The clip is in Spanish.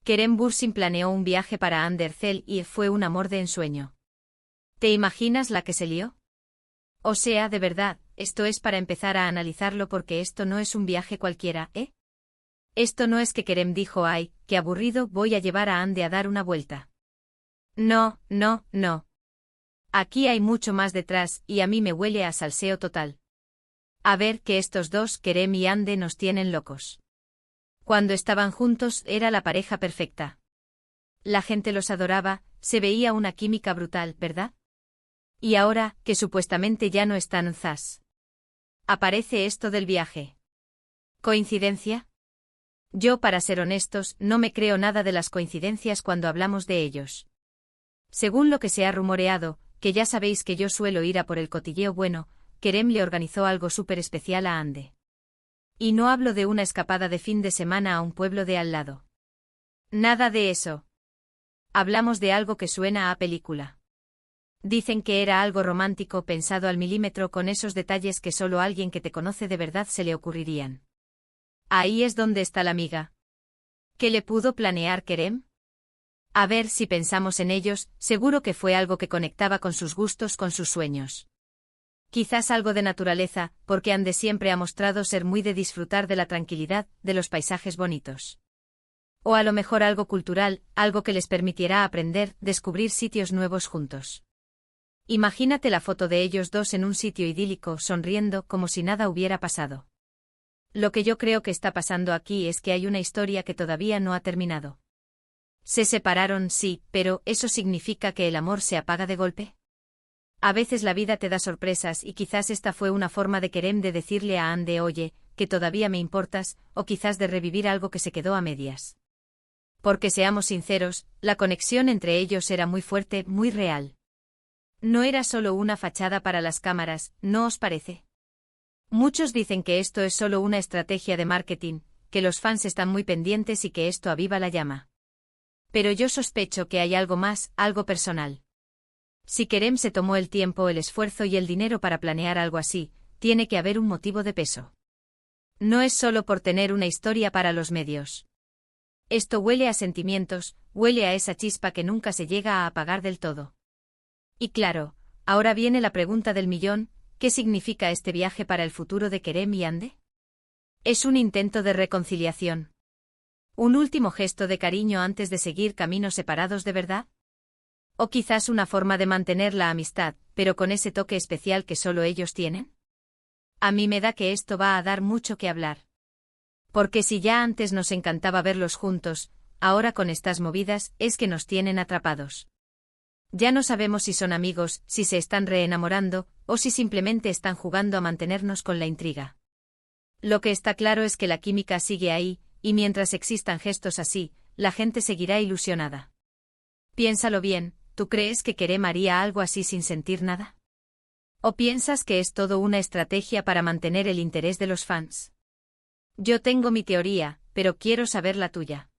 Kerem Bürsin planeó un viaje para Anderzel y fue un amor de ensueño. ¿Te imaginas la que se lió? O sea, de verdad, esto es para empezar a analizarlo porque esto no es un viaje cualquiera, ¿eh? Esto no es que Kerem dijo, ay, qué aburrido, voy a llevar a Ande a dar una vuelta. No, no, no. Aquí hay mucho más detrás y a mí me huele a salseo total. A ver que estos dos, Kerem y Ande, nos tienen locos. Cuando estaban juntos era la pareja perfecta. La gente los adoraba, se veía una química brutal, ¿verdad? Y ahora, que supuestamente ya no están zas. Aparece esto del viaje. ¿Coincidencia? Yo, para ser honestos, no me creo nada de las coincidencias cuando hablamos de ellos. Según lo que se ha rumoreado, que ya sabéis que yo suelo ir a por el cotilleo bueno, Kerem le organizó algo súper especial a Ande. Y no hablo de una escapada de fin de semana a un pueblo de al lado. Nada de eso. Hablamos de algo que suena a película. Dicen que era algo romántico pensado al milímetro con esos detalles que solo alguien que te conoce de verdad se le ocurrirían. Ahí es donde está la miga. ¿Qué le pudo planear Kerem? A ver, si pensamos en ellos, seguro que fue algo que conectaba con sus gustos, con sus sueños. Quizás algo de naturaleza, porque Ande siempre ha mostrado ser muy de disfrutar de la tranquilidad, de los paisajes bonitos. O a lo mejor algo cultural, algo que les permitiera aprender, descubrir sitios nuevos juntos. Imagínate la foto de ellos dos en un sitio idílico, sonriendo, como si nada hubiera pasado. Lo que yo creo que está pasando aquí es que hay una historia que todavía no ha terminado. Se separaron, sí, pero ¿eso significa que el amor se apaga de golpe? A veces la vida te da sorpresas y quizás esta fue una forma de Kerem de decirle a Ande, oye, que todavía me importas, o quizás de revivir algo que se quedó a medias. Porque seamos sinceros, la conexión entre ellos era muy fuerte, muy real. No era solo una fachada para las cámaras, ¿no os parece? Muchos dicen que esto es solo una estrategia de marketing, que los fans están muy pendientes y que esto aviva la llama. Pero yo sospecho que hay algo más, algo personal. Si Kerem se tomó el tiempo, el esfuerzo y el dinero para planear algo así, tiene que haber un motivo de peso. No es solo por tener una historia para los medios. Esto huele a sentimientos, huele a esa chispa que nunca se llega a apagar del todo. Y claro, ahora viene la pregunta del millón, ¿qué significa este viaje para el futuro de Kerem y Ande? ¿Es un intento de reconciliación? ¿Un último gesto de cariño antes de seguir caminos separados de verdad? ¿O quizás una forma de mantener la amistad, pero con ese toque especial que solo ellos tienen? A mí me da que esto va a dar mucho que hablar. Porque si ya antes nos encantaba verlos juntos, ahora con estas movidas es que nos tienen atrapados. Ya no sabemos si son amigos, si se están reenamorando, o si simplemente están jugando a mantenernos con la intriga. Lo que está claro es que la química sigue ahí, y mientras existan gestos así, la gente seguirá ilusionada. Piénsalo bien, ¿tú crees que Kerem haría algo así sin sentir nada? ¿O piensas que es todo una estrategia para mantener el interés de los fans? Yo tengo mi teoría, pero quiero saber la tuya.